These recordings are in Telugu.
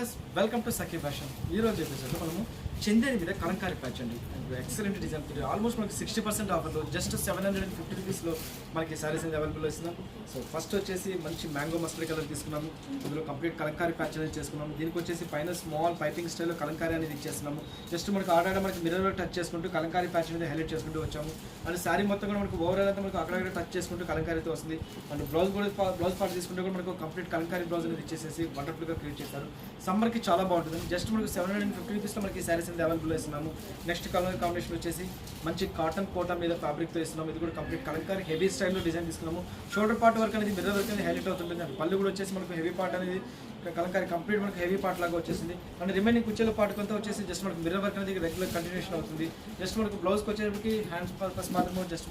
Viewers welcome to Sakhi fashion. ఈ రోజు ఎపిసోడ్లో మనము చందేరి మీద కలంకారీ ప్యాచ్ అండి. ఎక్సలెంట్ డిజైన్ తోటి ఆల్మోస్ట్ మనకి 60% ఆఫర్లో జస్ట్ 750 రూపీస్లో మనకి సారీస్ అనేది అవైలబుల్ ఇస్తున్నాం. సో ఫస్ట్ వచ్చేసి మంచి మ్యాంగో మస్టర్డ్ కలర్ తీసుకున్నాము. ఇందులో కంప్లీట్ కలంకారీ ప్యాచ్ అనేది చేసుకున్నాము. దీనికి వచ్చేసి పైన స్మాల్ పైపింగ్ స్టైల్లో కలంకారీ అనేది ఇచ్చేస్తున్నాము. జస్ట్ మనకు ఆడాడ మనకి మిర్రర్ టచ్ చేసుకుంటూ కలంకారీ ప్యాచ్ అనేది హైలైట్ చేసుకుంటూ వచ్చాము. అండ్ శారీ మొత్తం కూడా మనకు ఓవరాల్ అంతా మనకు అక్కడక్కడ టచ్ చేసుకుంటూ కలంకారీతో వస్తుంది. అండ్ బ్లౌజ్ పార్ట్ తీసుకుంటే కూడా మనకు కంప్లీట్ కలంకారీ బ్లౌజ్ అనేది ఇచ్చేసేసి వండర్ఫుల్గా క్రియేట్ చేశారు. సమ్మర్కి చాలా బాగుంటుంది. జస్ట్ మనకు 750 రూపీస్లో మనకి శారీస్ అనేది అవైలబుల్ ఇస్తున్నాము. నెక్స్ట్ కలర్ కాంబినేషన్ వచ్చేసి మంచి కాటన్ కోటా మీద ఫ్యాబ్రిక్తో ఇస్తున్నాము. ఇది కూడా కంప్లీట్ కలంకారీ హెవీ స్టైల్లో డిజైన్ తీసుకున్నాము. షోల్డర్ పార్ట్ వర్క్ అనేది మిర్రర్ వర్క్ అనేది హైలైట్ అవుతుంది. అండ్ పళ్ళు కూడా వచ్చేసి మనకు హెవీ పార్ట్ అనేది కలంకారీ కంప్లీట్ మనకు హెవీ పార్ట్ లాగా వచ్చేసింది. అండ్ రిమైనింగ్ కుర్చీల పార్ట్ కొంత వచ్చేసి జస్ట్ మనకు మిర్రర్ వర్క్ అనేది రెగ్యులర్ కంటిన్యూషన్ అవుతుంది. జస్ట్ మనకు బ్లౌజ్కి వచ్చేటప్పటికి హ్యాండ్స్ పర్పస్ మాత్రమే జస్ట్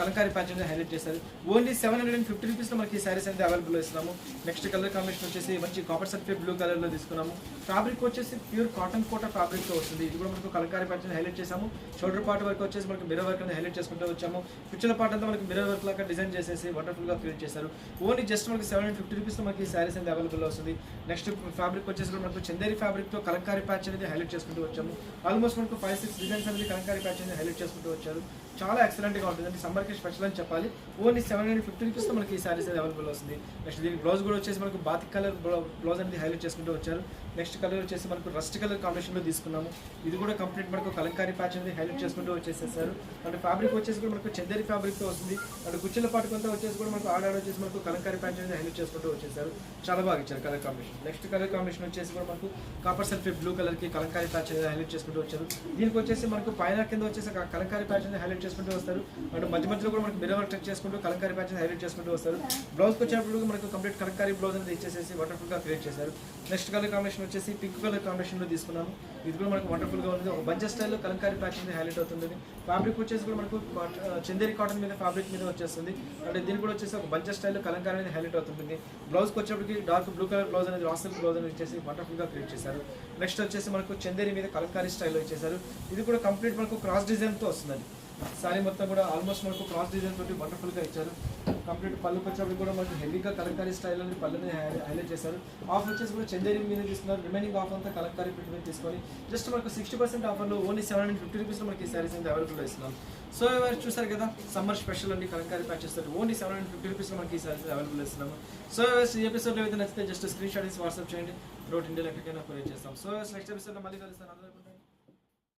కలంకారీ ప్యాచ్ అనేది హైలైట్ చేస్తారు. ఓన్లీ 750 రూపీస్లో మనకి ఈ శారీస్ అనేది అవైలబుల్ ఇస్తున్నాము. నెక్స్ట్ కలర్ కాంబినేషన్ వచ్చేసి మంచి కాపర్ సర్టిఫికేట్ బ్లూ కలర్లో తీసుకున్నాము. ఫ్యాబ్రిక్ వచ్చేసి ప్యూర్ కాటన్ కోటా ఫ్యాబ్రిక్తో వస్తుంది. ఇది కూడా మనకు కలంకారీ ప్యాచ్ అనేది హైలైట్ చేసాము. షోల్డర్ పార్ట్ వర్క్ వచ్చేసి మనకి మిర్రర్ వర్క్ అనేది హైలైట్ చేసుకుంటూ వచ్చాము. కుర్చీల పార్ట్ అంతా మనకి మిర్రర్ వర్క్ లాగా డిజైన్ చేసేసి వండర్ఫుల్గా క్రియేట్ చేశారు. ఓన్లీ జస్ట్ మనకి 750 రూపీస్లో మనకి ఈ శారీస్ అనేది అవైలబుల్ వస్తుంది. నెక్స్ట్ ఫ్యాబ్రిక్ వచ్చేసి కూడా మనకు చందేరి ఫ్యాబ్రిక్తో కలంకారీ ప్యాచ్ అనేది హైలైట్ చేసుకుంటూ వచ్చాము. ఆల్మోస్ట్ మనకు 5-6 డిజైన్స్ అనేది కలంకారీ ప్యాచ్ అనేది హైలైట్ చేసుకుంటూ వచ్చారు. చాలా ఎక్సలెంట్గా ఉంటుంది. అంటే సమ్మర్కి స్పెషల్ అని చెప్పాలి. ఓన్లీ 750 రూపీస్తో మనకి ఈ శారీస్ అనేది అవైలబుల్ వస్తుంది. నెక్స్ట్ దీనికి బ్లౌజ్ కూడా వచ్చేసి మనకు బాతిక్ కలర్ బ్లౌజ్ అనేది హైలైట్ చేసుకుంటూ వచ్చారు. నెక్స్ట్ కలర్ వచ్చేసి మనకు రస్ట్ కలర్ కాంబినేషన్లో తీసుకున్నాము. ఇది కూడా కంప్లీట్ మనకు కలంకారీ ప్యాచ్ అనేది హైలైట్ చేసుకుంటూ వచ్చేసేసారు. అంటే ఫ్యాబ్రిక్ వచ్చేసి కూడా మనకు చందేరి ఫ్యాబ్రిక్తో వస్తుంది. అంటే కుర్చీల పాటు కొంత వచ్చేసి కూడా మనకు ఆడాడ వచ్చేసి మనకు కలంకారీ ప్యాచ్ అనేది హైలైట్ చేసుకుంటూ వచ్చేసారు. చాలా బాగా ఇచ్చారు colour combination. Next colour combination వచ్చేసి కూడా మనకు కాపర్ సల్ఫేట్ బ్లూ కలర్కి కలంకారీ ప్యాచ్ అనేది హైలైట్ చేసుకుంటూ వచ్చారు. దీనికి వచ్చేసి మనకు పైన కింద వచ్చేసి కలంకారీ ప్యాచ్ అనేది హైలైట్ చేసుకుంటూ వస్తారు. అండ్ మధ్యలో కూడా మనకు మిర్రర్ వర్క్ టచ్ చేసుకుంటూ కలంకారీ ప్యాచ్ హైలైట్ చేసుకుంటూ వస్తారు. బ్లౌజ్కి వచ్చేటప్పుడు మనకు కంప్లీట్ కలంకారీ బ్లౌజ్ అనేది ఇచ్చేసేసి వండర్ఫుల్గా క్రియేట్ చేశారు. నెక్స్ట్ కలర్ కాంబినేషన్ వచ్చేసి పింక్ కలర్ కాంబినేషన్లో తీసుకున్నాము. ఇది కూడా మనకు వండర్ఫుల్గా ఉంది. ఒక బంచెస్ స్టైల్లో కలంకారీ ప్యాచ్ అనేది హైలైట్ అవుతుంది. ఫ్యాబ్రిక్ వచ్చేసి కూడా మనకు చందేరి కాటన్ మీద ఫ్యాబ్రిక్ మీద వచ్చేస్తుంది. అంటే దీనికి కూడా వచ్చేసి ఒక బంచెస్ స్టైల్లో కలంకారీ అనేది హైలైట్ అవుతుంది. బ్లౌజ్కి వచ్చేప్పటికి డార్క్ బ్లూ కలర్ బ్లౌజ్ అనేది రాసల్ బ్లౌజ్ అనేది ఇచ్చేసి వండర్ఫుల్గా క్రియేట్ చేశారు. నెక్స్ట్ వచ్చేసి మనకు చందేరి మీద కలంకారీ స్టైల్లో ఇచ్చేసారు. ఇది కూడా కంప్లీట్ మనకు క్రాస్ డిజైన్తో వస్తుందండి. శారీ మొత్తం కూడా ఆల్మోస్ట్ మనకు క్రాస్ డిజైన్ తోటి వండర్ఫుల్గా ఇచ్చారు. కంప్లీట్ పళ్ళుకి వచ్చేప్పుడు కూడా మనకు హెవీగా కలంకారీ స్టైల్ అని పళ్ళని హైలైట్ చేశారు. ఆఫ్ వచ్చేసి కూడా చందేరి మీద తీసుకున్నారు. రిమైనింగ్ ఆఫ్ అంతా కలంకారీ ప్రింట్ మీద తీసుకొని జస్ట్ మనకు 60% ఆఫర్లో ఓన్లీ 750 రూపీస్లో మనకి ఈ శారీస్ అనేది అవైలబుల్ ఇస్తున్నాం. సో ఎవరు చూసారు కదా, సమ్మర్ స్పెషల్ అండి కలంకారీ ప్యాచెస్ తోటి ఓన్లీ 750 రూపీస్లో మనకి ఈ శారీస్ అవైలబుల్ ఇస్తున్నాము. సో ఈ ఎపిసోడ్లో ఏదైతే నచ్చితే జస్ట్ స్క్రీన్ షాట్ తీసి వాట్సాప్ చేయండి. రోడ్ ఇండియాలో ఎక్కడికైనా కొరియర్ చేస్తాం. సో నెక్స్ట్ ఎపిసోడ్లో మళ్ళీ కలుస్తాను.